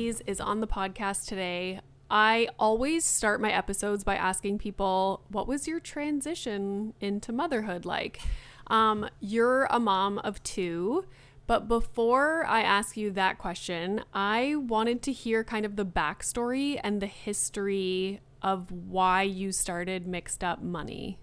Davies is on the podcast today. I always start my episodes by asking people, what was your transition into motherhood like? You're a mom of 2, but before I ask you that question, I wanted to hear kind of the backstory and the history of why you started Mixed Up Money.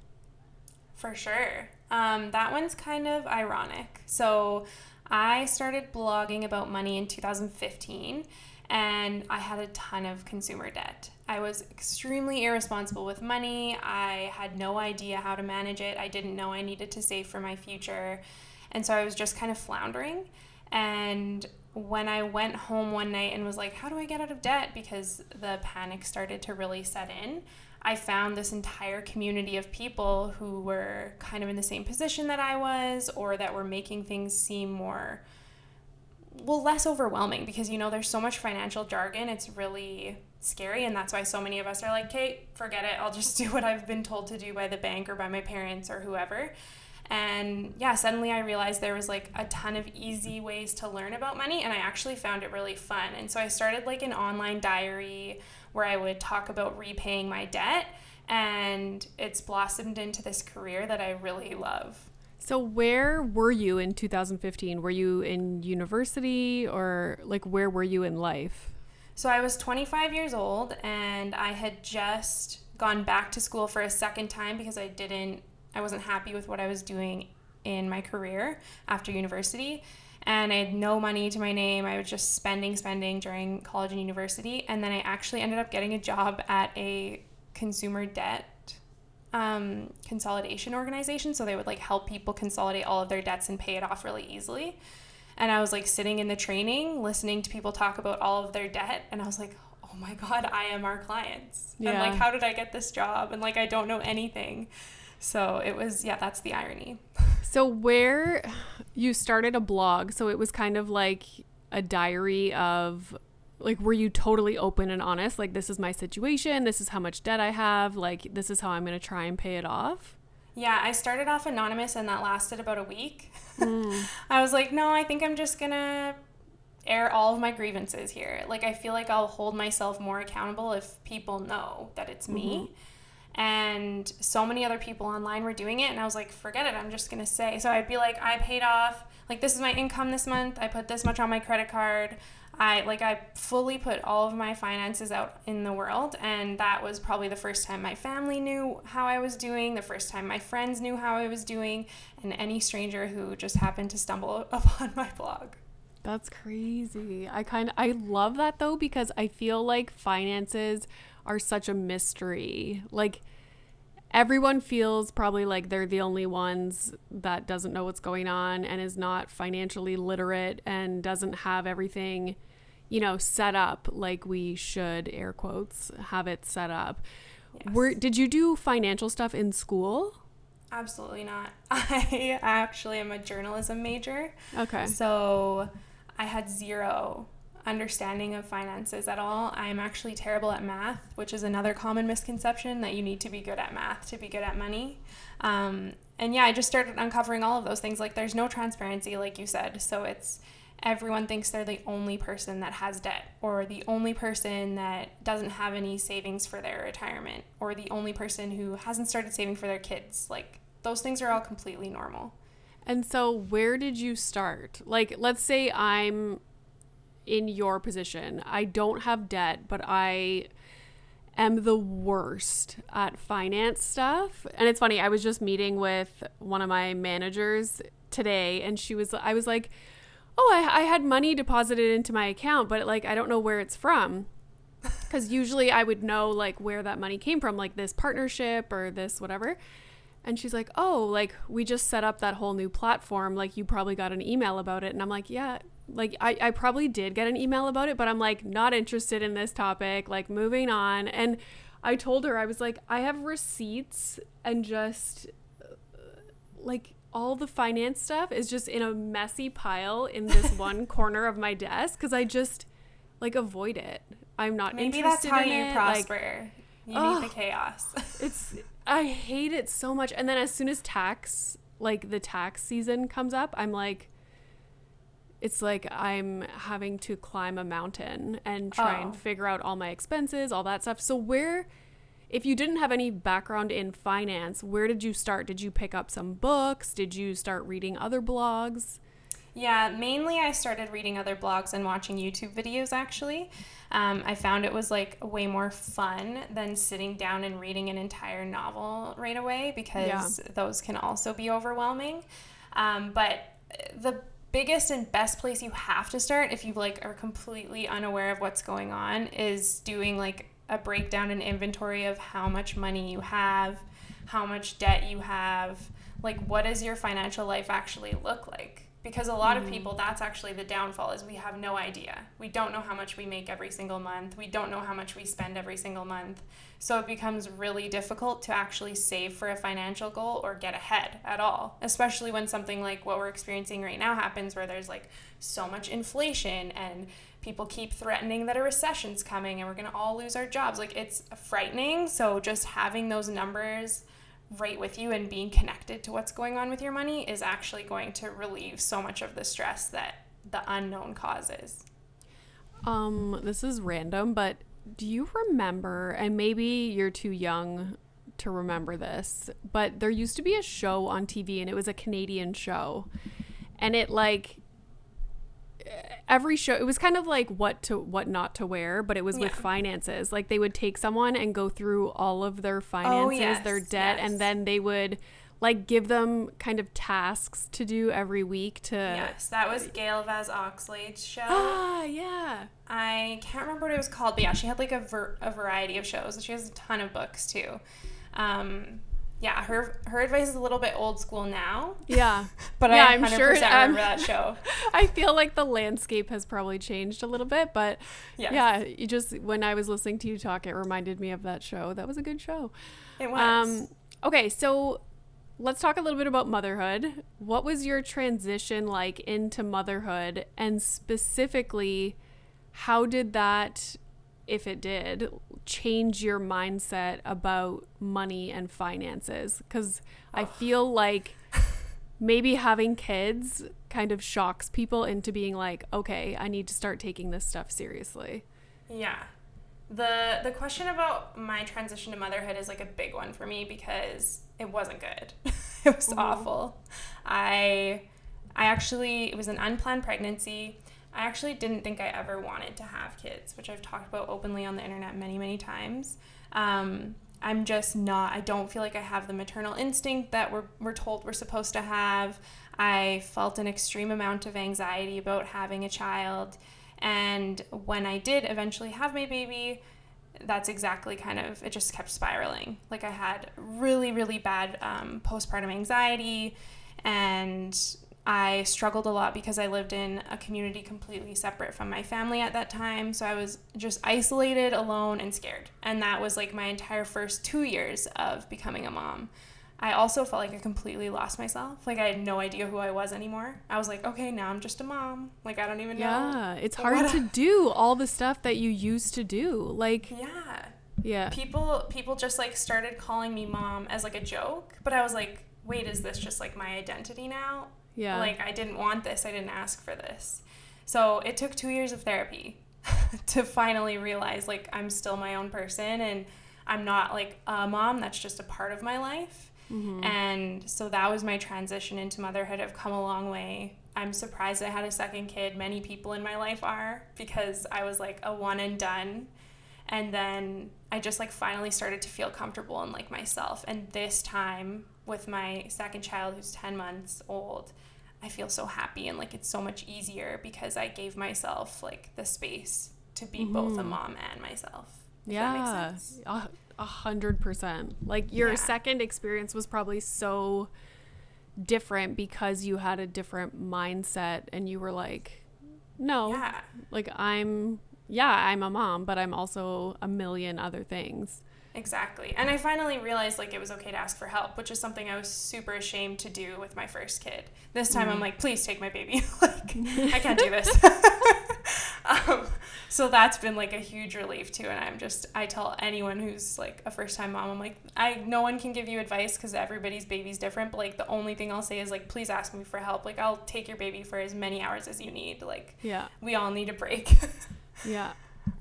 For sure. That one's kind of ironic. So I started blogging about money in 2015, and I had a ton of consumer debt. I was extremely irresponsible with money. I had no idea how to manage it. I didn't know I needed to save for my future. And so I was just kind of floundering. And when I went home one night and was like, how do I get out of debt? Because the panic started to really set in. I found this entire community of people who were kind of in the same position that I was, or that were making things seem more, less overwhelming, because, there's so much financial jargon. It's really scary. And that's why so many of us are like, Kate, forget it. I'll just do what I've been told to do by the bank or by my parents or whoever. And yeah, suddenly I realized there was like a ton of easy ways to learn about money, and I actually found it really fun. And so I started like an online diary where I would talk about repaying my debt, and it's blossomed into this career that I really love. So where were you in 2015? Were you in university, or like where were you in life? So I was 25 years old, and I had just gone back to school for a second time because I wasn't happy with what I was doing in my career after university, and I had no money to my name. I was just spending during college and university, and then I actually ended up getting a job at a consumer debt consolidation organization. So they would like help people consolidate all of their debts and pay it off really easily. And I was like sitting in the training, listening to people talk about all of their debt, and I was like, oh my God, I am our clients. Yeah. And like, how did I get this job? And like, I don't know anything. So it was, that's the irony. So where you started a blog, so it was kind of like a diary of, like, were you totally open and honest? Like, this is my situation. This is how much debt I have. Like, this is how I'm going to try and pay it off. Yeah, I started off anonymous, and that lasted about a week. I was like, no, I think I'm just going to air all of my grievances here. Like, I feel like I'll hold myself more accountable if people know that it's me. And so many other people online were doing it, and I was like, forget it, I'm just gonna say. So I'd be like, I paid off, like, this is my income this month, I put this much on my credit card. I fully put all of my finances out in the world, and that was probably the first time my family knew how I was doing, the first time my friends knew how I was doing, and any stranger who just happened to stumble upon my blog. That's crazy. I love that though, because I feel like finances are such a mystery. Like, everyone feels probably like they're the only ones that doesn't know what's going on and is not financially literate and doesn't have everything, set up like we should, air quotes, have it set up. Yes. Did you do financial stuff in school? Absolutely not. I actually am a journalism major. Okay. So I had zero understanding of finances at all. I'm actually terrible at math, which is another common misconception, that you need to be good at math to be good at money. And I just started uncovering all of those things. Like, there's no transparency, like you said. So everyone thinks they're the only person that has debt, or the only person that doesn't have any savings for their retirement, or the only person who hasn't started saving for their kids. Like, those things are all completely normal. And so where did you start? Like, let's say I'm in your position. I don't have debt, but I am the worst at finance stuff. And it's funny, I was just meeting with one of my managers today, and I was like, oh, I had money deposited into my account, but like, I don't know where it's from. Because usually I would know like where that money came from, like this partnership or this whatever. And she's like, oh, like, we just set up that whole new platform. Like, you probably got an email about it. And I'm like, yeah, like, I probably did get an email about it, but I'm like, not interested in this topic, like, moving on. And I told her, I was like, I have receipts, and just like all the finance stuff is just in a messy pile in this one corner of my desk, because I just like avoid it. I'm not interested in it. Maybe that's how you prosper. Like, you need the chaos. I hate it so much. And then as soon as the tax season comes up, I'm like, it's like I'm having to climb a mountain and try and figure out all my expenses, all that stuff. So if you didn't have any background in finance, where did you start? Did you pick up some books? Did you start reading other blogs? Yeah, mainly I started reading other blogs and watching YouTube videos, actually. I found it was like way more fun than sitting down and reading an entire novel right away, because those can also be overwhelming. But the biggest and best place you have to start if you like are completely unaware of what's going on is doing like a breakdown and inventory of how much money you have, how much debt you have, like what does your financial life actually look like? Because a lot of people, that's actually the downfall, is we have no idea. We don't know how much we make every single month. We don't know how much we spend every single month. So it becomes really difficult to actually save for a financial goal or get ahead at all, especially when something like what we're experiencing right now happens, where there's like so much inflation and people keep threatening that a recession's coming and we're going to all lose our jobs. Like, it's frightening. So just having those numbers right with you and being connected to what's going on with your money is actually going to relieve so much of the stress that the unknown causes. This is random, but do you remember, and maybe you're too young to remember this, but there used to be a show on TV, and it was a Canadian show, and it like every show, it was kind of like what not to wear, but it was with finances. Like, they would take someone and go through all of their finances, their debt, and then they would like give them kind of tasks to do every week to... Yes, that was Gail Vaz Oxlade's show. Yeah. I can't remember what it was called, but yeah, she had like a variety of shows. She has a ton of books too. Yeah, her advice is a little bit old school now. Yeah. But yeah, I'm sure remember that show. I feel like the landscape has probably changed a little bit, but yeah, you just, when I was listening to you talk, it reminded me of that show. That was a good show. It was. Okay, so let's talk a little bit about motherhood. What was your transition like into motherhood, and specifically, how did that, if it did, change your mindset about money and finances? Because I feel like maybe having kids kind of shocks people into being like, okay, I need to start taking this stuff seriously. Yeah. The question about my transition to motherhood is like a big one for me, because it wasn't good. It was awful. It was an unplanned pregnancy. I actually didn't think I ever wanted to have kids, which I've talked about openly on the internet many, many times. I'm just not, I don't feel like I have the maternal instinct that we're told we're supposed to have. I felt an extreme amount of anxiety about having a child. And when I did eventually have my baby, that's exactly it just kept spiraling. Like, I had really, really bad postpartum anxiety, and I struggled a lot because I lived in a community completely separate from my family at that time. So I was just isolated, alone, and scared. And that was like my entire first 2 years of becoming a mom. I also felt like I completely lost myself. Like, I had no idea who I was anymore. I was like, okay, now I'm just a mom. Like, I don't even know. Yeah, it's hard to do all the stuff that you used to do. Like, yeah. People just like started calling me mom as like a joke. But I was like, wait, is this just like my identity now? Yeah. Like, I didn't want this. I didn't ask for this. So it took 2 years of therapy to finally realize, like, I'm still my own person, and I'm not like a mom. That's just a part of my life. Mm-hmm. And so that was my transition into motherhood. I've come a long way. I'm surprised I had a second kid. Many people in my life are, because I was like a one and done. And then I just like finally started to feel comfortable in like myself. And this time with my second child, who's 10 months old, I feel so happy, and like it's so much easier because I gave myself like the space to be both a mom and myself. Yeah, 100%. Like, your second experience was probably so different because you had a different mindset, and you were like, no, like I'm a mom, but I'm also a million other things. Exactly. And I finally realized like it was okay to ask for help, which is something I was super ashamed to do with my first kid. This time I'm like, please take my baby. Like, I can't do this. So that's been like a huge relief too. And I tell anyone who's like a first time mom, I'm like, no one can give you advice because everybody's baby's different. But like the only thing I'll say is like, please ask me for help. Like I'll take your baby for as many hours as you need. Like we all need a break. Yeah.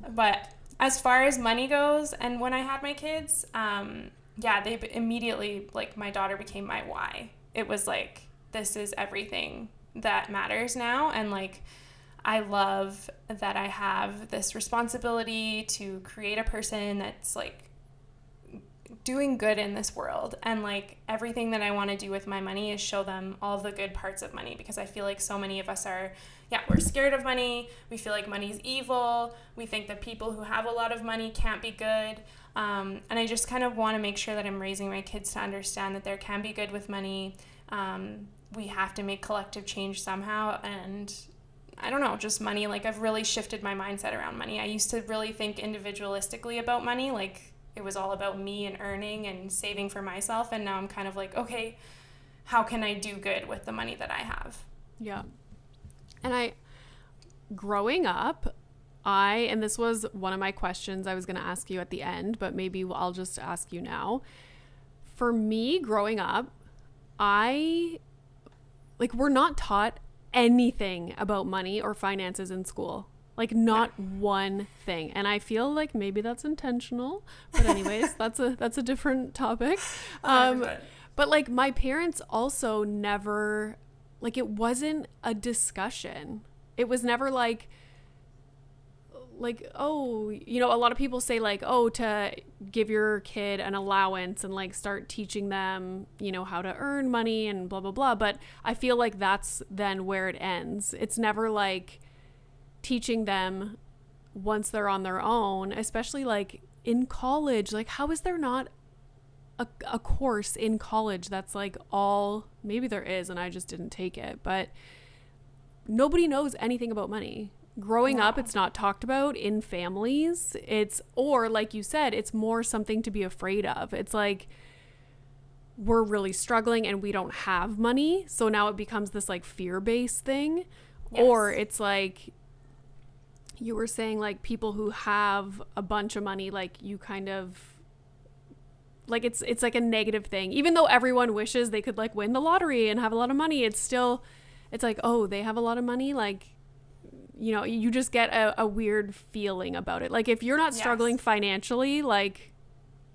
But as far as money goes, and when I had my kids, they immediately, like my daughter became my why. It was like, this is everything that matters now. And like, I love that I have this responsibility to create a person that's like doing good in this world. And like everything that I want to do with my money is show them all the good parts of money, because I feel like so many of us are, we're scared of money. We feel like money's evil. We think that people who have a lot of money can't be good. And I just kind of want to make sure that I'm raising my kids to understand that there can be good with money. We have to make collective change somehow. And I don't know, just money. Like I've really shifted my mindset around money. I used to really think individualistically about money. Like it was all about me and earning and saving for myself. And now I'm kind of like, okay, how can I do good with the money that I have? Yeah. And growing up, and this was one of my questions I was going to ask you at the end, but maybe I'll just ask you now. For me, growing up, we're not taught anything about money or finances in school. Like not one thing. And I feel like maybe that's intentional, but anyways, that's a different topic. But like my parents also never, like it wasn't a discussion. It was never like, oh, a lot of people say like, oh, to give your kid an allowance and like start teaching them, how to earn money and blah, blah, blah. But I feel like that's then where it ends. It's never like teaching them once they're on their own, especially like in college. Like how is there not a course in college that's like all, maybe there is and I just didn't take it, but nobody knows anything about money. Growing up, it's not talked about in families. Or like you said, it's more something to be afraid of. It's like we're really struggling and we don't have money. So now it becomes this like fear-based thing. Yes. Or it's like you were saying, like people who have a bunch of money, like you kind of like it's like a negative thing. Even though everyone wishes they could like win the lottery and have a lot of money, it's like, oh, they have a lot of money. Like, you just get a weird feeling about it. Like if you're not struggling financially, like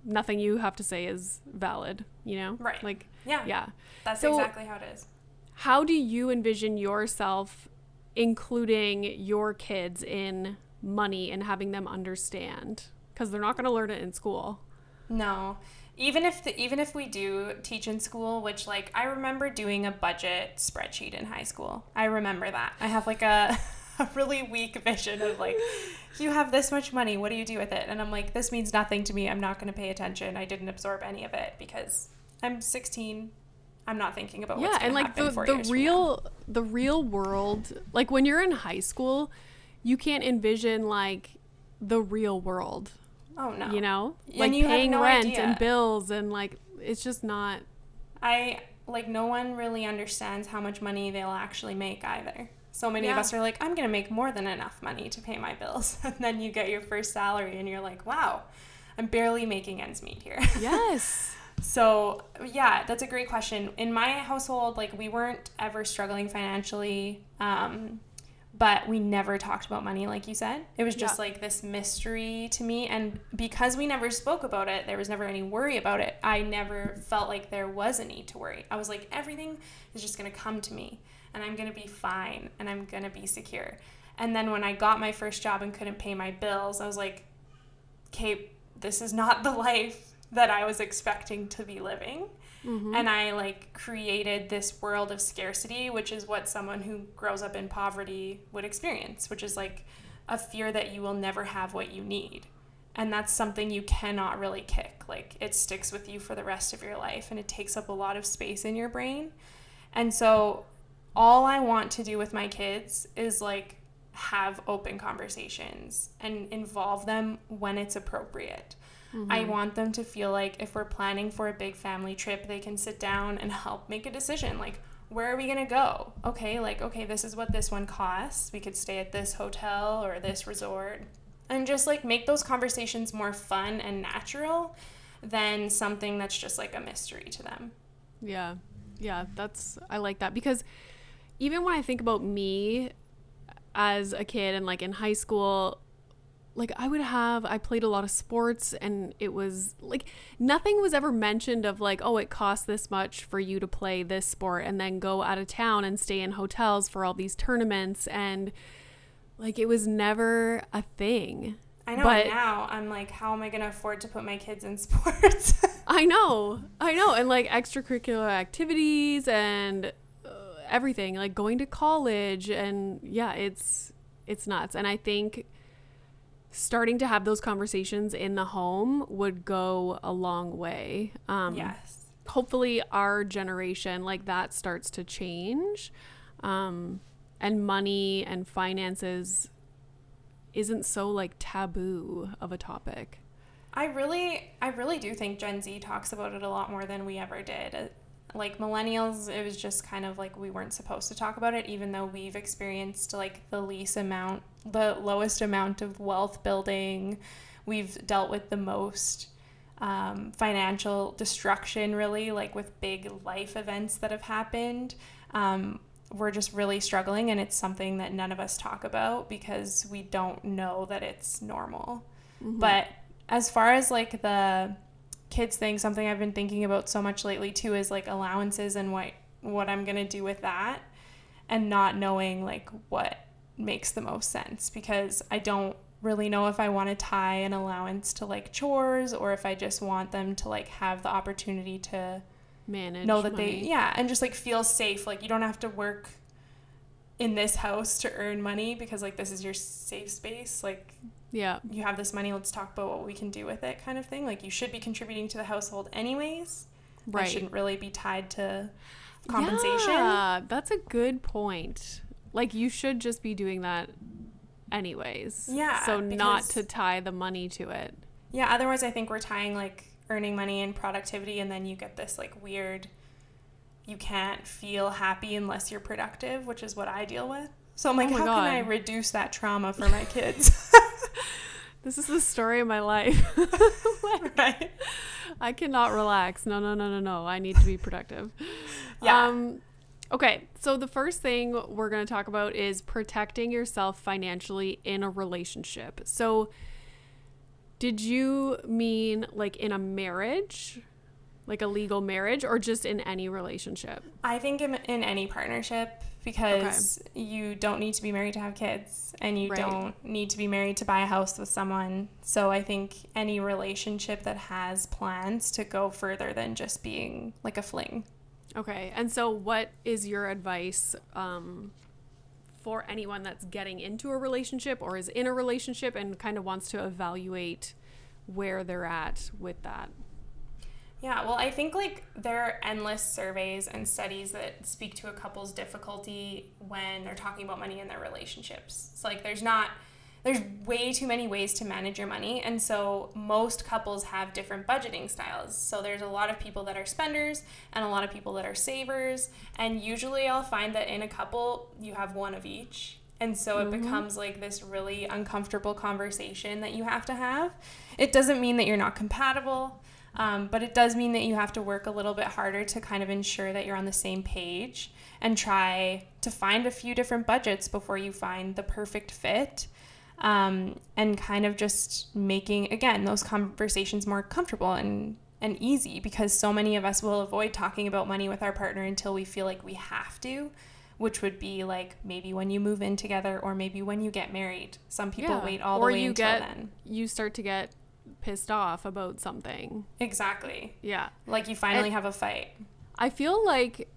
nothing you have to say is valid, Right. Like, yeah. That's exactly how it is. How do you envision yourself including your kids in money and having them understand? Because they're not going to learn it in school. No. Even if we do teach in school, which like I remember doing a budget spreadsheet in high school. I remember that. I have like a really weak vision of like, you have this much money, what do you do with it? And I'm like, this means nothing to me. I'm not going to pay attention. I didn't absorb any of it because I'm 16. I'm not thinking about what's going to happen 4 years from now. The real world, like when you're in high school, you can't envision like the real world. Oh no. Like paying rent and bills and like it's just not. No one really understands how much money they'll actually make either. So many of us are like, I'm going to make more than enough money to pay my bills. And then you get your first salary and you're like, wow, I'm barely making ends meet here. Yes. So yeah, that's a great question. In my household, like we weren't ever struggling financially, but we never talked about money, like you said. It was just like this mystery to me. And because we never spoke about it, there was never any worry about it. I never felt like there was a need to worry. I was like, everything is just going to come to me and I'm going to be fine and I'm going to be secure. And then when I got my first job and couldn't pay my bills, I was like, okay, this is not the life that I was expecting to be living. Mm-hmm. And I like created this world of scarcity, which is what someone who grows up in poverty would experience, which is like a fear that you will never have what you need. And that's something you cannot really kick. Like it sticks with you for the rest of your life and it takes up a lot of space in your brain. And so all I want to do with my kids is like have open conversations and involve them when it's appropriate. Mm-hmm. I want them to feel like if we're planning for a big family trip, they can sit down and help make a decision. Like, where are we going to go? Okay, like, okay, this is what this one costs. We could stay at this hotel or this resort. And just like make those conversations more fun and natural than something that's just like a mystery to them. Yeah. Yeah, I like that, because even when I think about me as a kid and like in high school, like I played a lot of sports, and it was like nothing was ever mentioned of like, oh, it costs this much for you to play this sport and then go out of town and stay in hotels for all these tournaments, and like it was never a thing. I know, but now I'm like, how am I going to afford to put my kids in sports? I know. And like extracurricular activities and everything, like going to college, and yeah, it's nuts. And I think starting to have those conversations in the home would go a long way. Yes. Hopefully our generation, like that starts to change. And money and finances isn't so like taboo of a topic. I really do think Gen Z talks about it a lot more than we ever did. Like millennials, it was just kind of like we weren't supposed to talk about it, even though we've experienced like the lowest amount of wealth building. We've dealt with the most financial destruction, really, like with big life events that have happened. We're just really struggling, and it's something that none of us talk about because we don't know that it's normal. Mm-hmm. But as far as like the kids thing, something I've been thinking about so much lately too is like allowances and what I'm gonna do with that, and not knowing like what makes the most sense, because I don't really know if I want to tie an allowance to like chores, or if I just want them to like have the opportunity to manage know that money. and just like feel safe. Like you don't have to work in this house to earn money, because like this is your safe space. Like, yeah, you have this money, let's talk about what we can do with it, kind of thing. Like you should be contributing to the household anyways. Right. It shouldn't really be tied to compensation. Yeah, that's a good point. Like you should just be doing that anyways. Yeah. So not to tie the money to it. Yeah, otherwise I think we're tying like earning money and productivity, and then you get this like weird, you can't feel happy unless you're productive, which is what I deal with. So I'm like, how can I reduce that trauma for my kids? This is the story of my life. Right. I cannot relax. No. I need to be productive. Yeah. Okay. So the first thing we're going to talk about is protecting yourself financially in a relationship. So did you mean like in a marriage, like a legal marriage, or just in any relationship? I think in any partnership, because you don't need to be married to have kids, and you don't need to be married to buy a house with someone. So I think any relationship that has plans to go further than just being like a fling. Okay. And so what is your advice for anyone that's getting into a relationship or is in a relationship and kind of wants to evaluate where they're at with that? Yeah, well, I think like there are endless surveys and studies that speak to a couple's difficulty when they're talking about money in their relationships. It's like there's way too many ways to manage your money, and so most couples have different budgeting styles. So there's a lot of people that are spenders and a lot of people that are savers, and usually I'll find that in a couple you have one of each. And so it becomes like this really uncomfortable conversation that you have to have. It doesn't mean that you're not compatible. But it does mean that you have to work a little bit harder to kind of ensure that you're on the same page and try to find a few different budgets before you find the perfect fit, and kind of just making, again, those conversations more comfortable and easy, because so many of us will avoid talking about money with our partner until we feel like we have to, which would be like maybe when you move in together or maybe when you get married. Some people wait all the way until then. You start to get pissed off about something. Exactly. Yeah. Like you finally have a fight. I feel like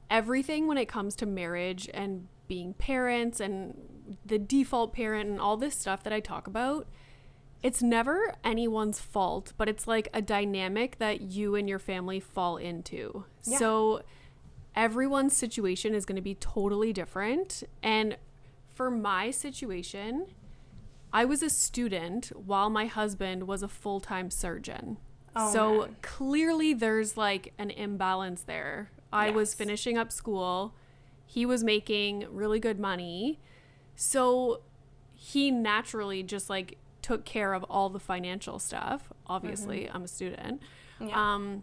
everything when it comes to marriage and being parents and the default parent and all this stuff that I talk about, it's never anyone's fault, but it's like a dynamic that you and your family fall into. Yeah. So everyone's situation is going to be totally different. And for my situation, I was a student while my husband was a full-time surgeon. So man. clearly there's like an imbalance there. I was Yes. finishing up school. He was making really good money. So he naturally just like took care of all the financial stuff. Obviously, I'm a student. Yeah.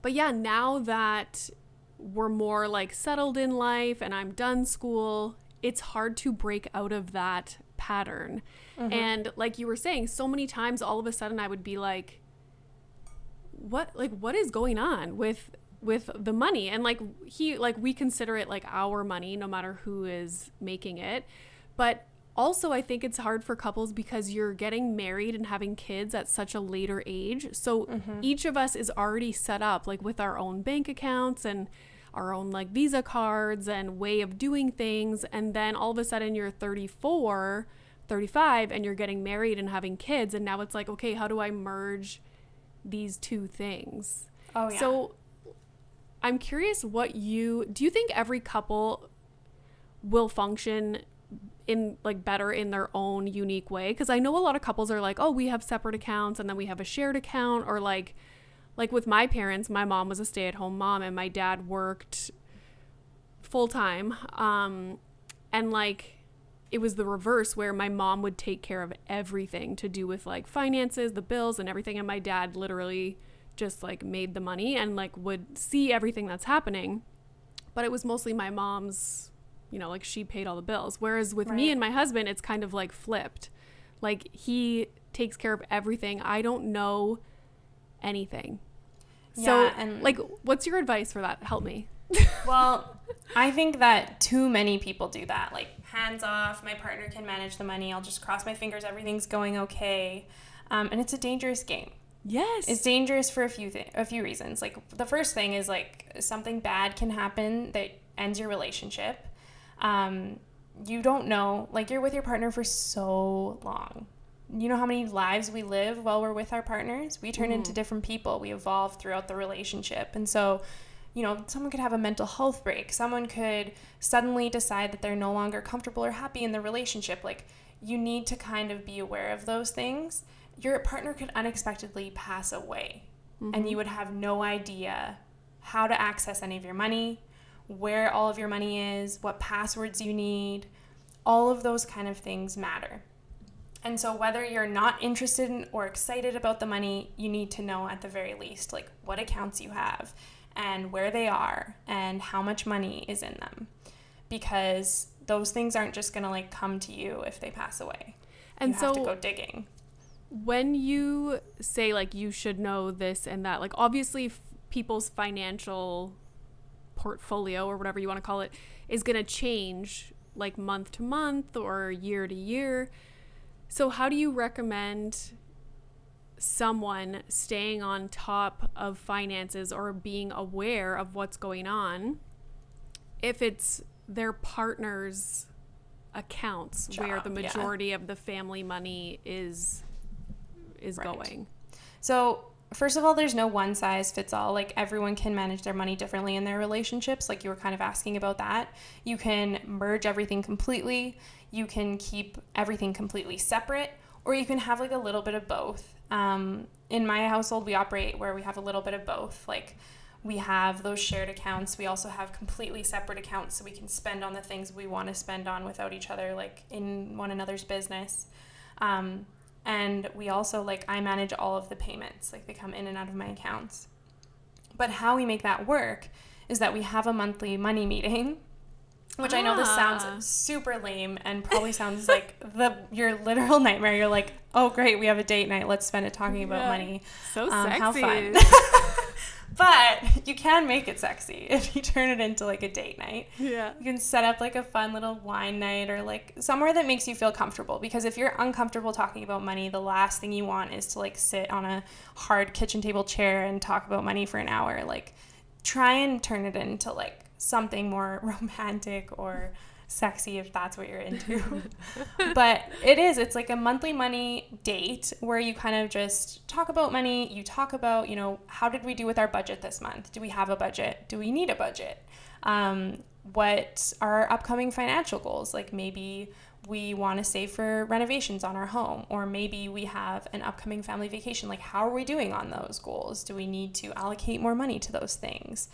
But yeah, now that we're more like settled in life and I'm done school, it's hard to break out of that pattern. And like you were saying, so many times all of a sudden I would be like, what is going on with the money? And like we consider it like our money no matter who is making it. But also I think it's hard for couples because you're getting married and having kids at such a later age. So each of us is already set up like with our own bank accounts and our own like Visa cards and way of doing things. And then all of a sudden you're 34, 35 and you're getting married and having kids. And now it's like, okay, how do I merge these two things? Oh, yeah. So I'm curious do you think every couple will function in like better in their own unique way? Because I know a lot of couples are like, oh, we have separate accounts and then we have a shared account, or like with my parents, my mom was a stay-at-home mom and my dad worked full-time. And like it was the reverse where my mom would take care of everything to do with like finances, the bills and everything, and my dad literally just like made the money and like would see everything that's happening. But it was mostly my mom's, like she paid all the bills. Whereas with me and my husband, it's kind of like flipped. Like he takes care of everything. I don't know anything. So Yeah, and like what's your advice for that? Help me. well, I think that too many people do that. Like, hands off, my partner can manage the money. I'll just cross my fingers, everything's going okay. And it's a dangerous game. Yes. It's dangerous for a few reasons. Like, the first thing is like something bad can happen that ends your relationship. You don't know, like you're with your partner for so long. You know how many lives we live while we're with our partners? We turn into different people. We evolve throughout the relationship. And so, someone could have a mental health break. Someone could suddenly decide that they're no longer comfortable or happy in the relationship. Like, you need to kind of be aware of those things. Your partner could unexpectedly pass away, and you would have no idea how to access any of your money, where all of your money is, what passwords you need. All of those kind of things matter. And so whether you're not interested in or excited about the money, you need to know at the very least, like, what accounts you have and where they are and how much money is in them, because those things aren't just going to like come to you if they pass away. And you so have to go digging. When you say like you should know this and that, like obviously people's financial portfolio or whatever you want to call it is going to change like month to month or year to year. So how do you recommend someone staying on top of finances or being aware of what's going on if it's their partner's accounts where the majority of the family money is going? So first of all, there's no one size fits all. Like, everyone can manage their money differently in their relationships. Like, you were kind of asking about that. You can merge everything completely. You can keep everything completely separate, or you can have like a little bit of both. In my household, we operate where we have a little bit of both. Like, we have those shared accounts. We also have completely separate accounts so we can spend on the things we want to spend on without each other, like in one another's business. And we also, like, I manage all of the payments, like they come in and out of my accounts. But how we make that work is that we have a monthly money meeting, which I know this sounds super lame and probably sounds like your literal nightmare. You're like, oh, great, we have a date night. Let's spend it talking about money. So sexy. How fun. But you can make it sexy if you turn it into like a date night. Yeah. You can set up like a fun little wine night or like somewhere that makes you feel comfortable. Because if you're uncomfortable talking about money, the last thing you want is to like sit on a hard kitchen table chair and talk about money for an hour. Like, try and turn it into like something more romantic or sexy if that's what you're into. But it's like a monthly money date where you kind of just talk about money. You talk about, how did we do with our budget this month? Do we have a budget? Do we need a budget? what are our upcoming financial goals? Like maybe we want to save for renovations on our home, or maybe we have an upcoming family vacation. Like, how are we doing on those goals? Do we need to allocate more money to those things?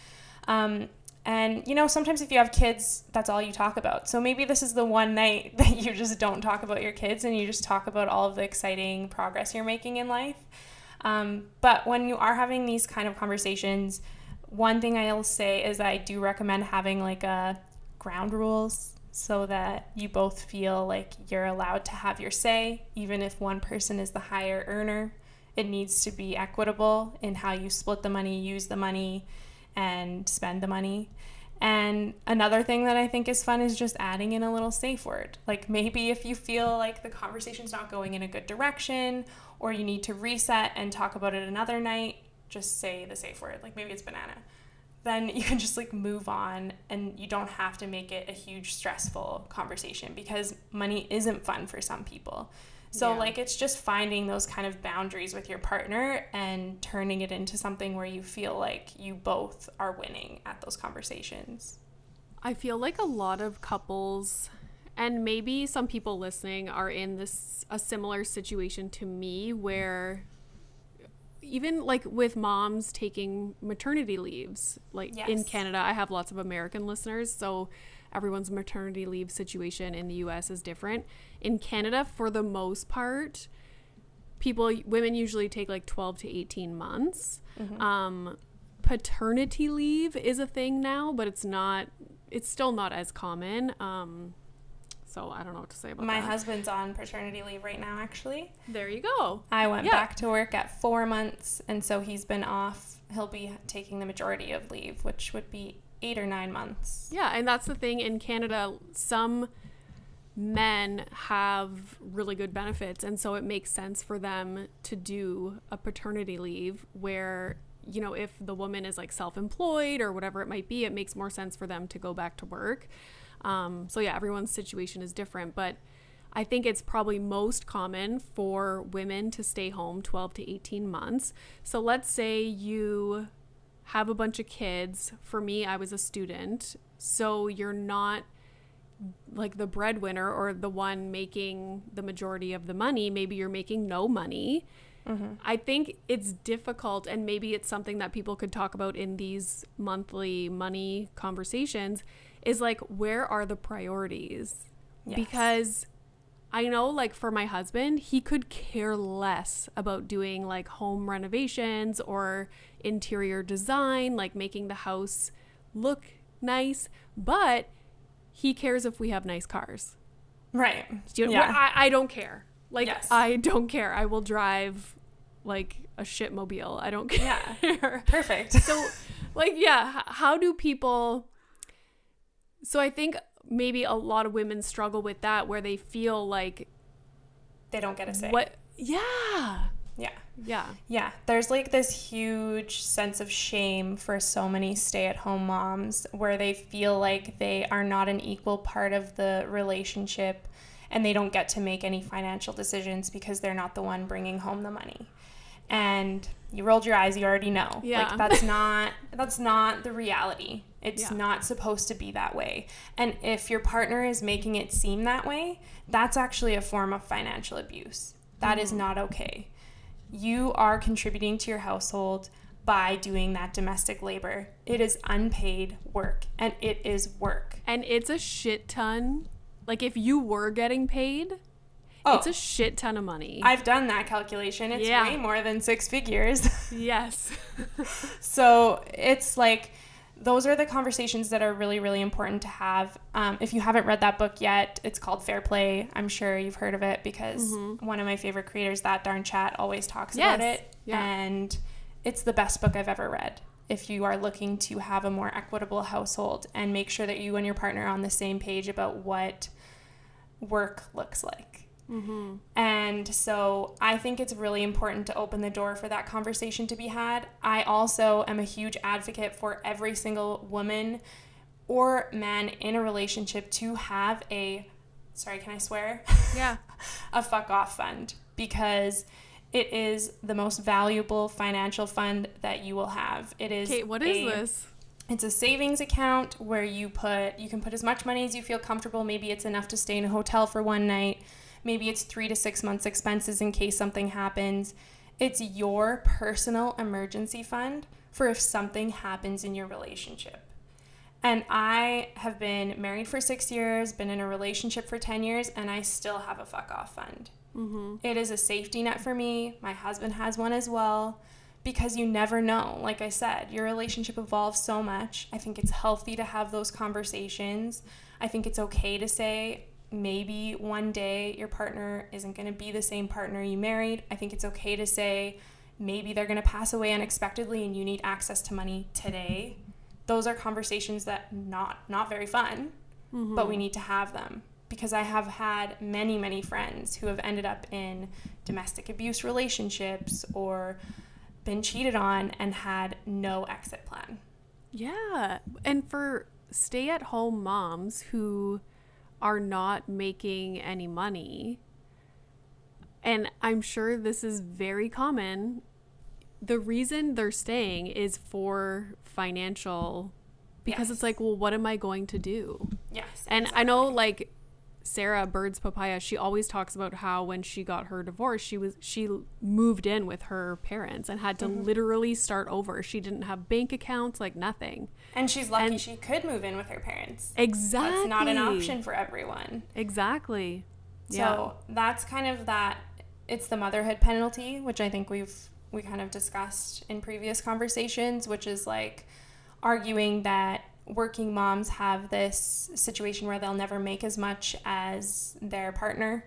And, you know, sometimes if you have kids, that's all you talk about. So maybe this is the one night that you just don't talk about your kids and you just talk about all of the exciting progress you're making in life. But when you are having these kind of conversations, one thing I'll say is I do recommend having like a ground rules so that you both feel like you're allowed to have your say, even if one person is the higher earner. It needs to be equitable in how you split the money, use the money, and spend the money. And another thing that I think is fun is just adding in a little safe word. Like maybe if you feel like the conversation's not going in a good direction, or you need to reset and talk about it another night, just say the safe word. Like maybe it's banana. Then you can just like move on, and you don't have to make it a huge stressful conversation, because money isn't fun for some people. So like it's just finding those kind of boundaries with your partner and turning it into something where you feel like you both are winning at those conversations. I feel like a lot of couples, and maybe some people listening, are in a similar situation to me, where even like with moms taking maternity leaves, like in Canada, I have lots of American listeners, so everyone's maternity leave situation in the US is different. In Canada, for the most part, women usually take like 12 to 18 months. Paternity leave is a thing now, but it's still not as common. So I don't know what to say about that. My husband's on paternity leave right now, actually. There you go. I went back to work at 4 months, and so he's been off. He'll be taking the majority of leave, which would be 8 or 9 months. Yeah, and that's the thing in Canada. Some men have really good benefits, and so it makes sense for them to do a paternity leave where, you know, if the woman is like self-employed or whatever it might be, it makes more sense for them to go back to work. So yeah, everyone's situation is different, but I think it's probably most common for women to stay home 12 to 18 months. So let's say you have a bunch of kids. For me, I was a student, so you're not like the breadwinner or the one making the majority of the money. Maybe you're making no money. I think it's difficult, and maybe it's something that people could talk about in these monthly money conversations, is like, where are the priorities? Because I know, like, for my husband, he could care less about doing like home renovations or interior design, like making the house look nice, but he cares if we have nice cars. Right. I don't care. Like, I don't care. I will drive like a shitmobile. I don't care. Yeah. Perfect. So like, how do people... So I think maybe a lot of women struggle with that, where they feel like they don't get a say. Yeah. There's like this huge sense of shame for so many stay-at-home moms, where they feel like they are not an equal part of the relationship, and they don't get to make any financial decisions because they're not the one bringing home the money. And you rolled your eyes, you already know. Like, that's not the reality. It's not supposed to be that way. And if your partner is making it seem that way, that's actually a form of financial abuse. That is not okay. You are contributing to your household by doing that domestic labor. It is unpaid work, and it is work. And it's a shit ton. Like, if you were getting paid, it's a shit ton of money. I've done that calculation. It's way more than 6 figures. Yes. So it's like, those are the conversations that are really, really important to have. If you haven't read that book yet, it's called Fair Play. I'm sure you've heard of it, because one of my favorite creators, That Darn Chat, always talks about it. Yeah. And it's the best book I've ever read. If you are looking to have a more equitable household and make sure that you and your partner are on the same page about what work looks like. And so I think it's really important to open the door for that conversation to be had. I also am a huge advocate for every single woman or man in a relationship to have a, sorry, can I swear? Yeah. A fuck off fund, because it is the most valuable financial fund that you will have. It is Kate, what is this? It's a savings account where you can put as much money as you feel comfortable. Maybe it's enough to stay in a hotel for one night. Maybe it's 3 to 6 months expenses in case something happens. It's your personal emergency fund for if something happens in your relationship. And I have been married for 6 years, been in a relationship for 10 years, and I still have a fuck off fund. Mm-hmm. It is a safety net for me. My husband has one as well, because you never know. Like I said, your relationship evolves so much. I think it's healthy to have those conversations. I think it's okay to say, maybe one day your partner isn't going to be the same partner you married. I think it's okay to say, maybe they're going to pass away unexpectedly and you need access to money today. Those are conversations that not very fun, mm-hmm. but we need to have them, because I have had many, many friends who have ended up in domestic abuse relationships or been cheated on and had no exit plan. Yeah. And for stay-at-home moms who are not making any money, and I'm sure this is very common, the reason they're staying is for financial, because yes. It's like, well, what am I going to do? Yes. And exactly. I know, like, Sarah Bird's Papaya, she always talks about how when she got her divorce, she moved in with her parents and had to mm-hmm. literally start over. She didn't have bank accounts, like nothing. And she's lucky she could move in with her parents. Exactly. That's not an option for everyone. Exactly. So that's kind of that. It's the motherhood penalty, which I think we kind of discussed in previous conversations, which is like arguing that working moms have this situation where they'll never make as much as their partner,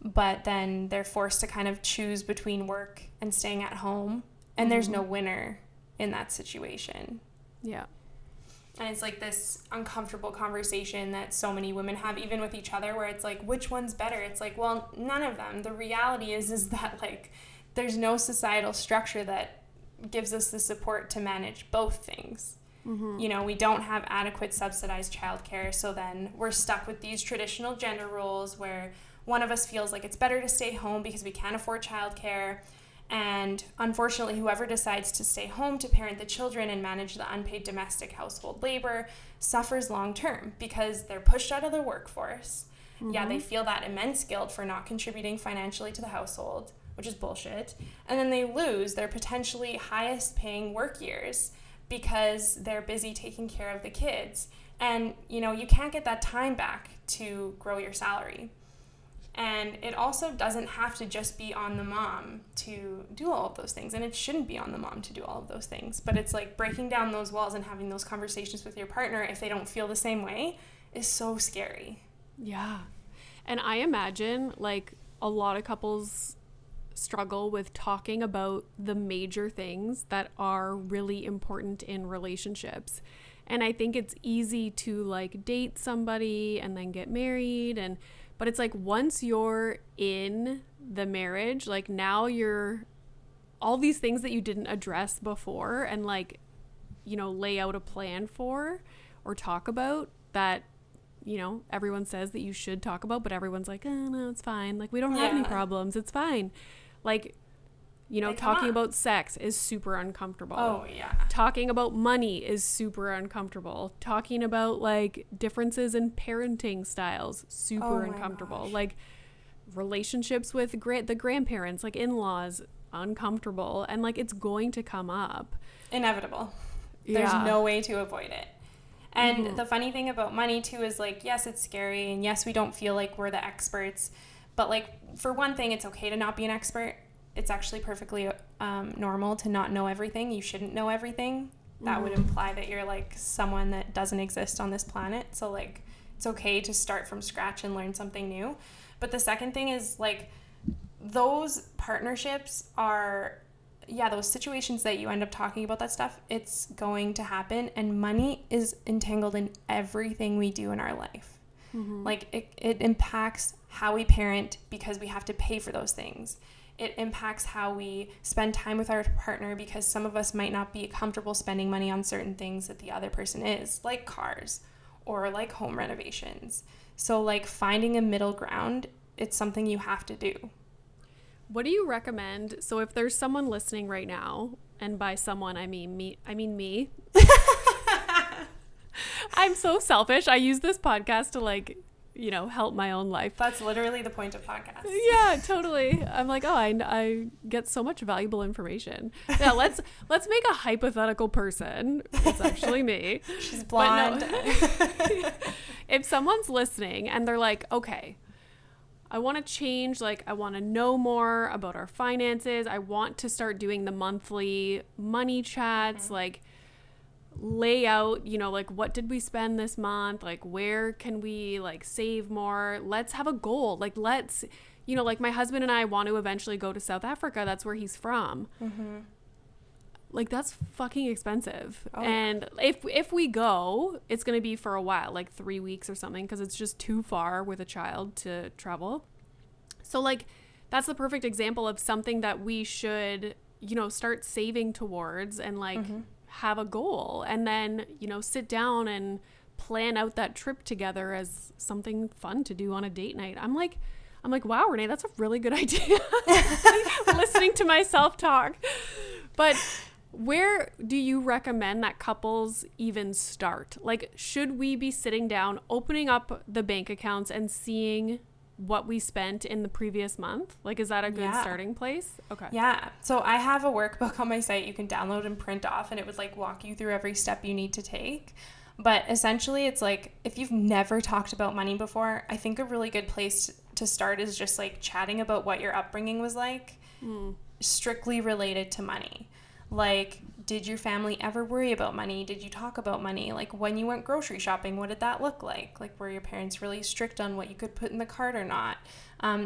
but then they're forced to kind of choose between work and staying at home, and mm-hmm. there's no winner in that situation. Yeah. And it's like this uncomfortable conversation that so many women have, even with each other, where it's like, which one's better? It's like, well, none of them. The reality is that, like, there's no societal structure that gives us the support to manage both things. Mm-hmm. You know, we don't have adequate subsidized childcare, so then we're stuck with these traditional gender roles where one of us feels like it's better to stay home because we can't afford childcare. And unfortunately, whoever decides to stay home to parent the children and manage the unpaid domestic household labor suffers long term because they're pushed out of the workforce. Mm-hmm. Yeah, they feel that immense guilt for not contributing financially to the household, which is bullshit. And then they lose their potentially highest paying work years because they're busy taking care of the kids. And, you know, you can't get that time back to grow your salary. And it also doesn't have to just be on the mom to do all of those things. And it shouldn't be on the mom to do all of those things. But it's like breaking down those walls and having those conversations with your partner if they don't feel the same way is so scary. Yeah. And I imagine, like, a lot of couples struggle with talking about the major things that are really important in relationships. And I think it's easy to, like, date somebody and then get married, but it's like once you're in the marriage, like, now you're all these things that you didn't address before and, like, you know, lay out a plan for or talk about that, you know, everyone says that you should talk about, but everyone's like, oh no, it's fine, like, we don't have any problems, it's fine. Like, you know, talking about sex is super uncomfortable. Oh, yeah. Talking about money is super uncomfortable. Talking about, like, differences in parenting styles, super uncomfortable. Gosh. Like, relationships with the grandparents, like in-laws, uncomfortable. And, like, it's going to come up. Inevitable. There's no way to avoid it. And mm-hmm. the funny thing about money, too, is, like, yes, it's scary. And yes, we don't feel like we're the experts. But, like, for one thing, it's okay to not be an expert. It's actually perfectly normal to not know everything. You shouldn't know everything. That would imply that you're, like, someone that doesn't exist on this planet. So, like, it's okay to start from scratch and learn something new. But the second thing is, like, those partnerships are, those situations that you end up talking about that stuff, it's going to happen. And money is entangled in everything we do in our life. Mm-hmm. Like, it impacts how we parent because we have to pay for those things. It impacts how we spend time with our partner because some of us might not be comfortable spending money on certain things that the other person is, like cars or like home renovations. So, like, finding a middle ground, it's something you have to do. What do you recommend? So if there's someone listening right now, and by someone I mean me I'm so selfish. I use this podcast to like, you know, help my own life. That's literally the point of podcasts. Yeah, totally. I'm like, oh, I get so much valuable information. Yeah, let's make a hypothetical person. It's actually me. She's blonde. No, if someone's listening and they're like, okay, I want to change, like I want to know more about our finances. I want to start doing the monthly money chats, like lay out, you know, like what did we spend this month? Like where can we like save more? Let's have a goal. Like let's, you know, like my husband and I want to eventually go to South Africa. That's where he's from. Like that's fucking expensive. And if we go, it's going to be for a while, like 3 weeks or something, because it's just too far with a child to travel. So like that's the perfect example of something that we should, you know, start saving towards and like have a goal, and then, you know, sit down and plan out that trip together as something fun to do on a date night. I'm like, wow, Renee, that's a really good idea. Listening to myself talk. But where do you recommend that couples even start? Like, should we be sitting down, opening up the bank accounts and seeing what we spent in the previous month? Like, is that a good starting place? Okay. Yeah. So I have a workbook on my site you can download and print off, and it would like walk you through every step you need to take. But essentially it's like, if you've never talked about money before, I think a really good place to start is just like chatting about what your upbringing was like, strictly related to money. Like, did your family ever worry about money? Did you talk about money? Like, when you went grocery shopping, what did that look like? Like, were your parents really strict on what you could put in the cart or not?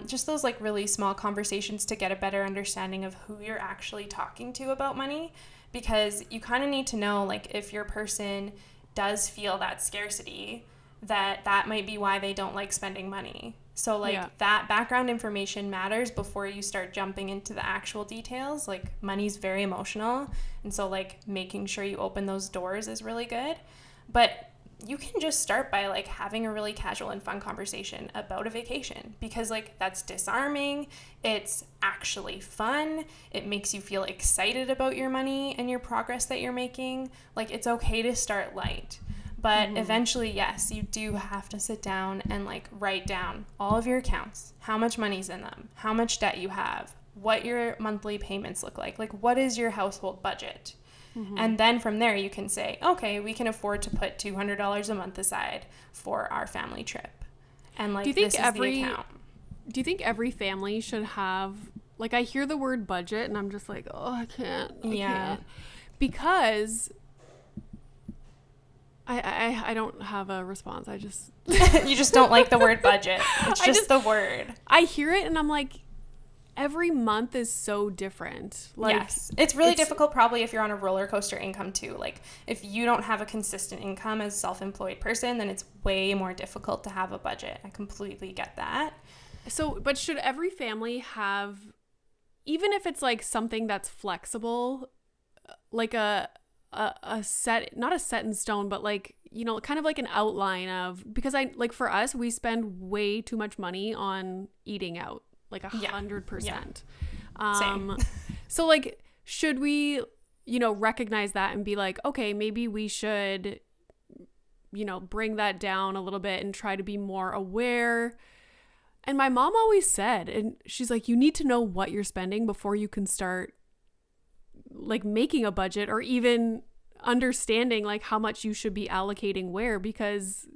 Just those, like, really small conversations to get a better understanding of who you're actually talking to about money. Because you kind of need to know, like, if your person does feel that scarcity, that might be why they don't like spending money. So, like, that background information matters before you start jumping into the actual details. Like, money's very emotional. And so, like, making sure you open those doors is really good. But you can just start by, like, having a really casual and fun conversation about a vacation. Because, like, that's disarming. It's actually fun. It makes you feel excited about your money and your progress that you're making. Like, it's okay to start light. But eventually, yes, you do have to sit down and like write down all of your accounts, how much money's in them, how much debt you have, what your monthly payments look like what is your household budget? And then from there you can say, okay, we can afford to put $200 a month aside for our family trip. And like, this is the account. Do you think every family should have, like, I hear the word budget and I'm just like, oh, I can't. Because I don't have a response. I just you just don't like the word budget. It's just the word. I hear it and I'm like, every month is so different. Like, yes, it's really difficult probably if you're on a roller coaster income too. Like, if you don't have a consistent income as a self-employed person, then it's way more difficult to have a budget. I completely get that. So, but should every family have, even if it's like something that's flexible, like a set, not a set in stone, but like, you know, kind of like an outline of, because I like, for us, we spend way too much money on eating out, like 100%. Same. So like, should we, you know, recognize that and be like, okay, maybe we should, you know, bring that down a little bit and try to be more aware. And my mom always said, and she's like, you need to know what you're spending before you can start like making a budget or even understanding like how much you should be allocating where, because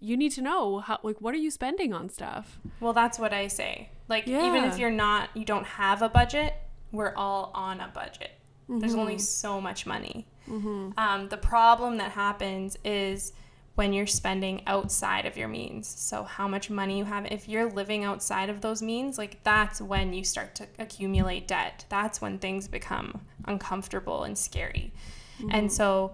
you need to know how, like, what are you spending on stuff? Well, that's what I say. Like, even if you don't have a budget, we're all on a budget. There's only so much money. The problem that happens is when you're spending outside of your means. So how much money you have, if you're living outside of those means, like, that's when you start to accumulate debt. That's when things become uncomfortable and scary. And so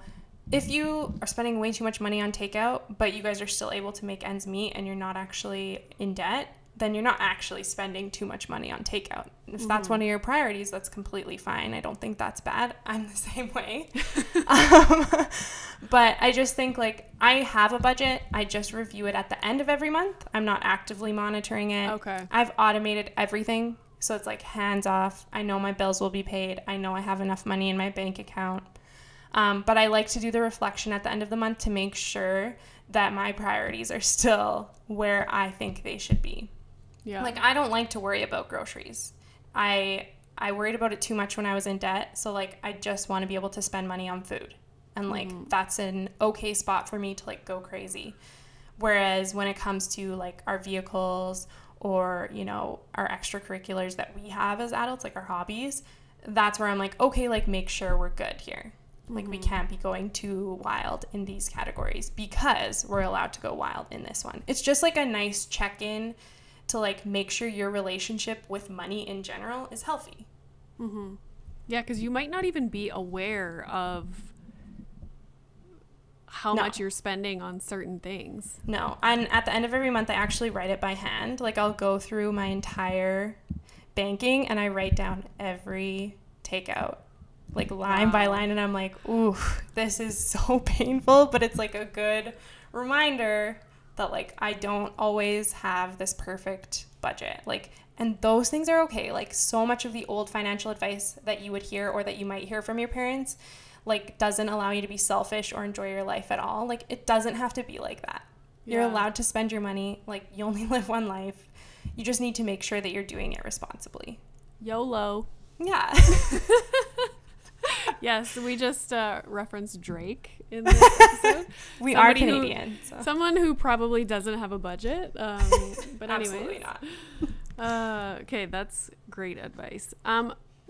if you are spending way too much money on takeout, but you guys are still able to make ends meet and you're not actually in debt, then you're not actually spending too much money on takeout. If that's one of your priorities, that's completely fine. I don't think that's bad. I'm the same way. But I just think, like, I have a budget. I just review it at the end of every month. I'm not actively monitoring it. Okay. I've automated everything. So it's like hands off. I know my bills will be paid. I know I have enough money in my bank account. But I like to do the reflection at the end of the month to make sure that my priorities are still where I think they should be. Yeah. Like, I don't like to worry about groceries. I worried about it too much when I was in debt. So, like, I just want to be able to spend money on food. And, like, that's an okay spot for me to, like, go crazy. Whereas when it comes to, like, our vehicles or, you know, our extracurriculars that we have as adults, like our hobbies, that's where I'm like, okay, like, make sure we're good here. Like, we can't be going too wild in these categories because we're allowed to go wild in this one. It's just, like, a nice check-in to, like, make sure your relationship with money in general is healthy. Mm-hmm. Yeah, because you might not even be aware of how much you're spending on certain things. No. And at the end of every month, I actually write it by hand. Like, I'll go through my entire banking and I write down every takeout, like, line by line. And I'm like, ooh, this is so painful. But it's, like, a good reminder that, like, I don't always have this perfect budget. Like, and those things are okay. Like, so much of the old financial advice that you would hear or that you might hear from your parents, like, doesn't allow you to be selfish or enjoy your life at all. Like, it doesn't have to be like that. You're allowed to spend your money. Like, you only live one life. You just need to make sure that you're doing it responsibly. YOLO. Yeah. Yes, we just referenced Drake in this episode. We are Canadian. Someone who probably doesn't have a budget. But Absolutely not. Okay, that's great advice.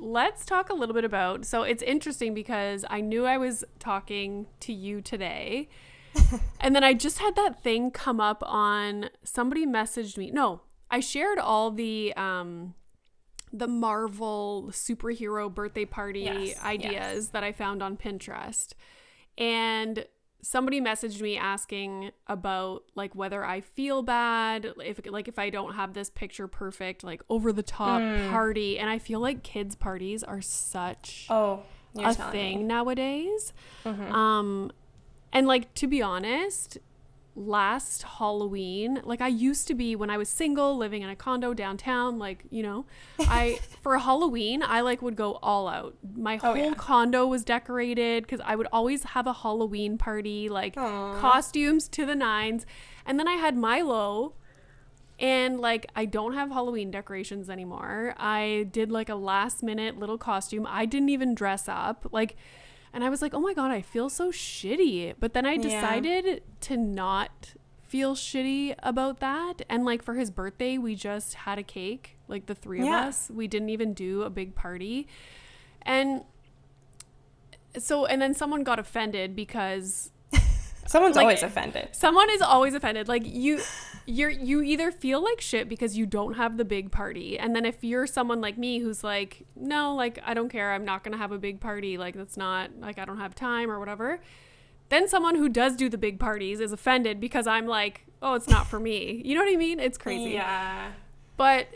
Let's talk a little bit about, so it's interesting because I knew I was talking to you today and then I just had that thing come up on, somebody messaged me. No, I shared all the Marvel superhero birthday party ideas that I found on Pinterest. And somebody messaged me asking about, like, whether I feel bad if I don't have this picture perfect, like, over the top party. And I feel like kids parties are such a thing nowadays. And, like, to be honest, last Halloween, like, I used to be, when I was single living in a condo downtown, like, you know, for Halloween I, like, would go all out. My whole condo was decorated because I would always have a Halloween party, like, costumes to the nines. And then I had Milo, and, like, I don't have Halloween decorations anymore. I did, like, a last minute little costume. I didn't even dress up, like. And I was like, oh my God, I feel so shitty. But then I decided to not feel shitty about that. And, like, for his birthday, we just had a cake, like, the three of us. We didn't even do a big party. And so, and then someone got offended because someone's always offended. Someone is always offended. Like, you either feel like shit because you don't have the big party, and then if you're someone like me who's like, no, like, I don't care, I'm not gonna have a big party, like, that's not, like, I don't have time or whatever, then someone who does do the big parties is offended because I'm like, oh, it's not for me. You know what I mean? It's crazy. Yeah. But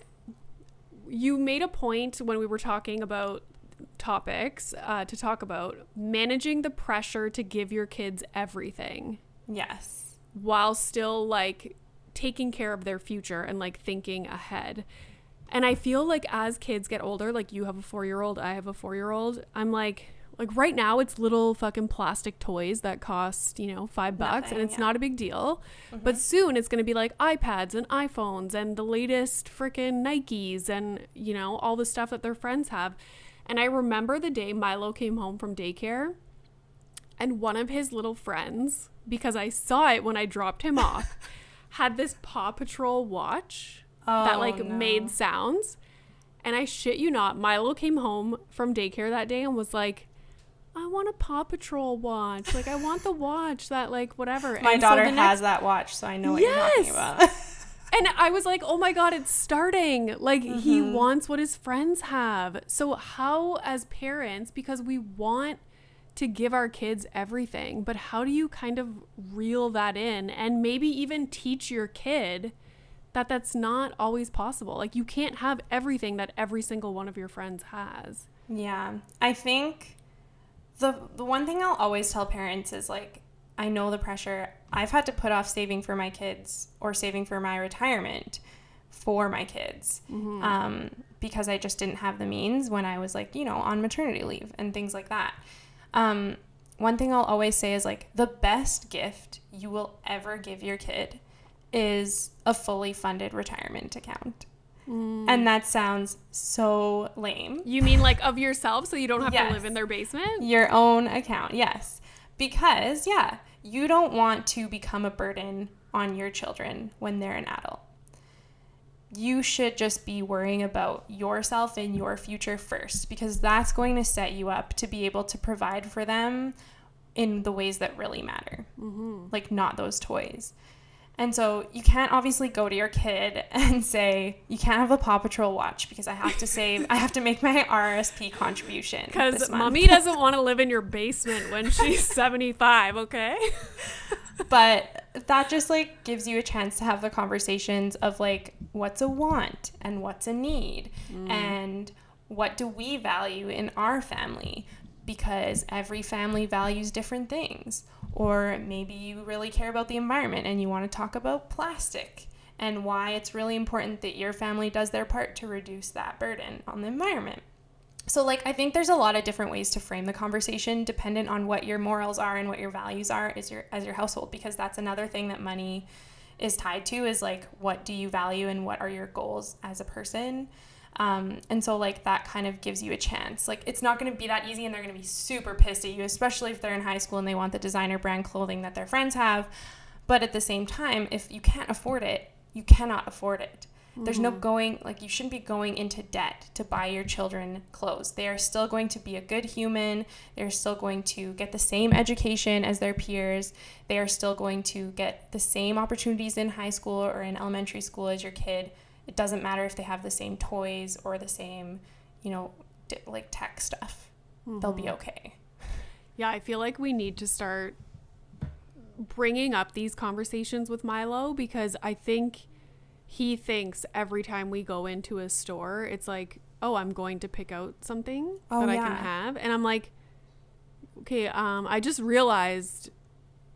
you made a point when we were talking about topics to talk about managing the pressure to give your kids everything. Yes. While still, like, taking care of their future and, like, thinking ahead. And I feel like as kids get older, like, you have a 4-year-old, I have a 4-year-old, I'm like right now it's little fucking plastic toys that cost, you know, $5 and it's not a big deal. But soon it's going to be like iPads and iPhones and the latest freaking Nikes and, you know, all the stuff that their friends have. And I remember the day Milo came home from daycare and one of his little friends, because I saw it when I dropped him off, had this Paw Patrol watch that, like, made sounds. And I shit you not, Milo came home from daycare that day and was like, I want a Paw Patrol watch. Like, I want the watch that, like, whatever. My daughter has that watch, so I know what you're talking about. And I was like, oh my God, it's starting. Like, he wants what his friends have. So how, as parents, because we want to give our kids everything, but how do you kind of reel that in and maybe even teach your kid that that's not always possible? Like, you can't have everything that every single one of your friends has. Yeah. I think the one thing I'll always tell parents is, like, I know the pressure. I've had to put off saving for my kids or saving for my retirement for my kids because I just didn't have the means when I was, like, you know, on maternity leave and things like that. one thing I'll always say is like the best gift you will ever give your kid is a fully funded retirement account. And that sounds so lame. You mean like of yourself, so you don't have Yes. to live in their basement? Your own account, yes. Because, yeah, you don't want to become a burden on your children when they're an adult. You should just be worrying about yourself and your future first, because that's going to set you up to be able to provide for them in the ways that really matter, like not those toys. And so you can't obviously go to your kid and say, you can't have a Paw Patrol watch because I have to save, I have to make my RSP contribution. Because mommy doesn't want to live in your basement when she's 75, okay? But that just like gives you a chance to have the conversations of like, what's a want and what's a need and what do we value in our family? Because every family values different things. Or maybe you really care about the environment and you want to talk about plastic and why it's really important that your family does their part to reduce that burden on the environment. So like, I think there's a lot of different ways to frame the conversation dependent on what your morals are and what your values are as your household, because that's another thing that money is tied to, is like, what do you value and what are your goals as a person? And so like that kind of gives you a chance. Like it's not going to be that easy and they're going to be super pissed at you, especially if they're in high school and they want the designer brand clothing that their friends have. But at the same time, if you can't afford it, you cannot afford it. There's no going, like you shouldn't be going into debt to buy your children clothes. They are still going to be a good human. They're still going to get the same education as their peers. They are still going to get the same opportunities in high school or in elementary school as your kid. It doesn't matter if they have the same toys or the same, like tech stuff. They'll be okay. Yeah, I feel like we need to start bringing up these conversations with Milo, because I think he thinks every time we go into a store, it's like, oh, I'm going to pick out something that I can have. And I'm like, okay, I just realized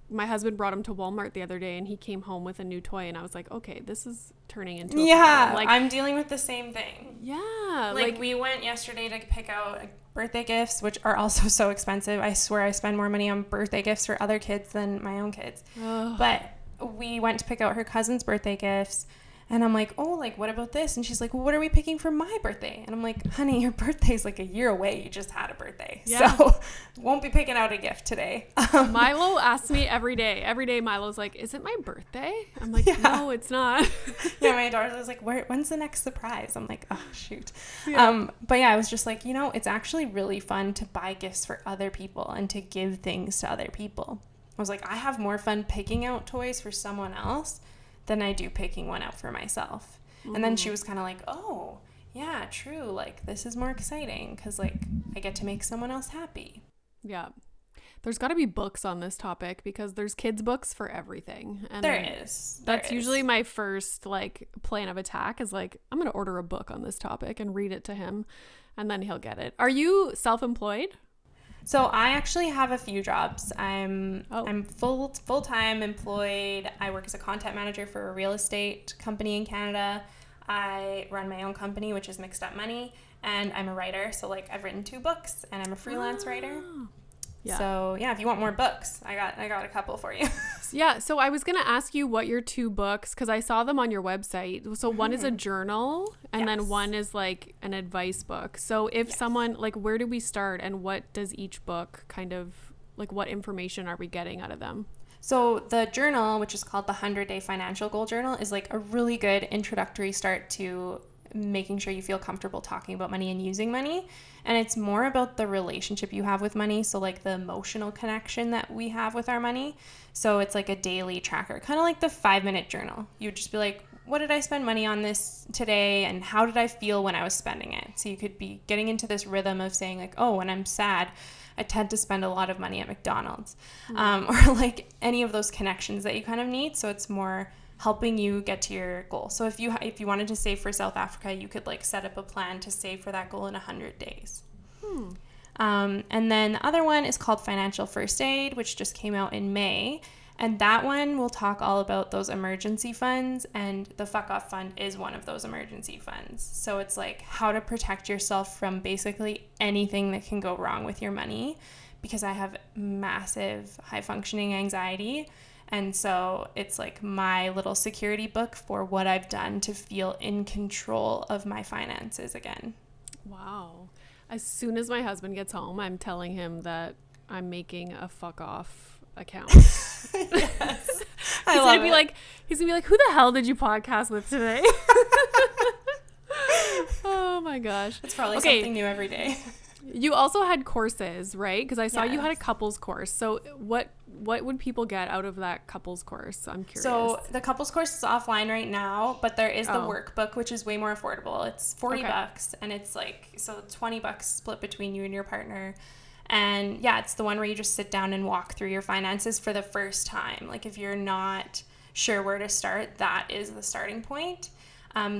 my husband brought him to Walmart the other day and he came home with a new toy and I was like, okay, this is turning into a problem. Like, I'm dealing with the same thing. Yeah. Like we went yesterday to pick out birthday gifts, which are also so expensive. I swear I spend more money on birthday gifts for other kids than my own kids. But we went to pick out her cousin's birthday gifts. And I'm like, oh, like, what about this? And she's like, well, what are we picking for my birthday? And I'm like, honey, your birthday's like a year away. You just had a birthday. Yeah. So won't be picking out a gift today. Milo asks me every day. Every day Milo's like, is it my birthday? I'm like, no, it's not. Yeah, my daughter was like, when's the next surprise? I'm like, oh, shoot. Yeah. But yeah, I was just like, it's actually really fun to buy gifts for other people and to give things to other people. I was like, I have more fun picking out toys for someone else than I do picking one out for myself. And then she was kind of like, oh, yeah, true. Like, this is more exciting because, like, I get to make someone else happy. Yeah. There's got to be books on this topic because there's kids' books for everything. And there is. That's usually my first, like, plan of attack is, like, I'm going to order a book on this topic and read it to him, and then he'll get it. Are you self-employed? So I actually have a few jobs. I'm full-time employed. I work as a content manager for a real estate company in Canada. I run my own company, which is Mixed Up Money, and I'm a writer. So like I've written 2 books and I'm a freelance writer. Yeah. So yeah, if you want more books, I got a couple for you. Yeah. So I was going to ask you what your 2 books, because I saw them on your website. So one is a journal and then one is like an advice book. So if someone, like, where do we start and what does each book kind of, like, what information are we getting out of them? So the journal, which is called the 100-Day Financial Goal Journal, is like a really good introductory start to making sure you feel comfortable talking about money and using money. And it's more about the relationship you have with money. So like the emotional connection that we have with our money. So it's like a daily tracker, kind of like the 5-minute journal. You would just be like, what did I spend money on this today? And how did I feel when I was spending it? So you could be getting into this rhythm of saying like, oh, when I'm sad, I tend to spend a lot of money at McDonald's, or like any of those connections that you kind of need. So it's more helping you get to your goal. So if you wanted to save for South Africa, you could like set up a plan to save for that goal in 100 days. And then the other one is called Financial First Aid, which just came out in May. And that one will talk all about those emergency funds, and the Fuck Off Fund is one of those emergency funds. So it's like how to protect yourself from basically anything that can go wrong with your money, because I have massive high functioning anxiety. And so it's like my little security book for what I've done to feel in control of my finances again. Wow. As soon as my husband gets home, I'm telling him that I'm making a fuck off account. Yes. He's gonna be like, who the hell did you podcast with today? Oh my gosh. It's probably something new every day. You also had courses, right? Because I saw you had a Yes. couples course. So what would people get out of that couples course? I'm curious. So the couples course is offline right now, but there is the Oh. workbook, which is way more affordable. It's $40 Okay. and it's like, so $20 split between you and your partner. And yeah, it's the one where you just sit down and walk through your finances for the first time. Like if you're not sure where to start, that is the starting point.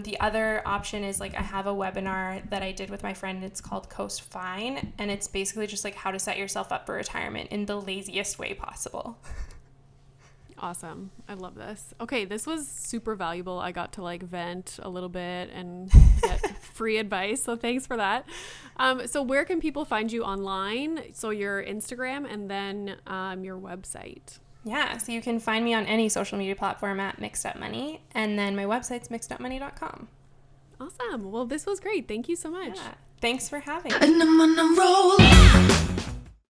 The other option is like I have a webinar that I did with my friend. It's called Coast Fine, and it's basically just like how to set yourself up for retirement in the laziest way possible. Awesome. I love this. Okay, this was super valuable. I got to like vent a little bit and get free advice. So thanks for that. So where can people find you online? So your Instagram and then your website. Yeah, so you can find me on any social media platform at Mixed Up Money, and then my website's mixedupmoney.com. Awesome. Well, this was great. Thank you so much. Yeah, thanks for having me. And I'm on a roll.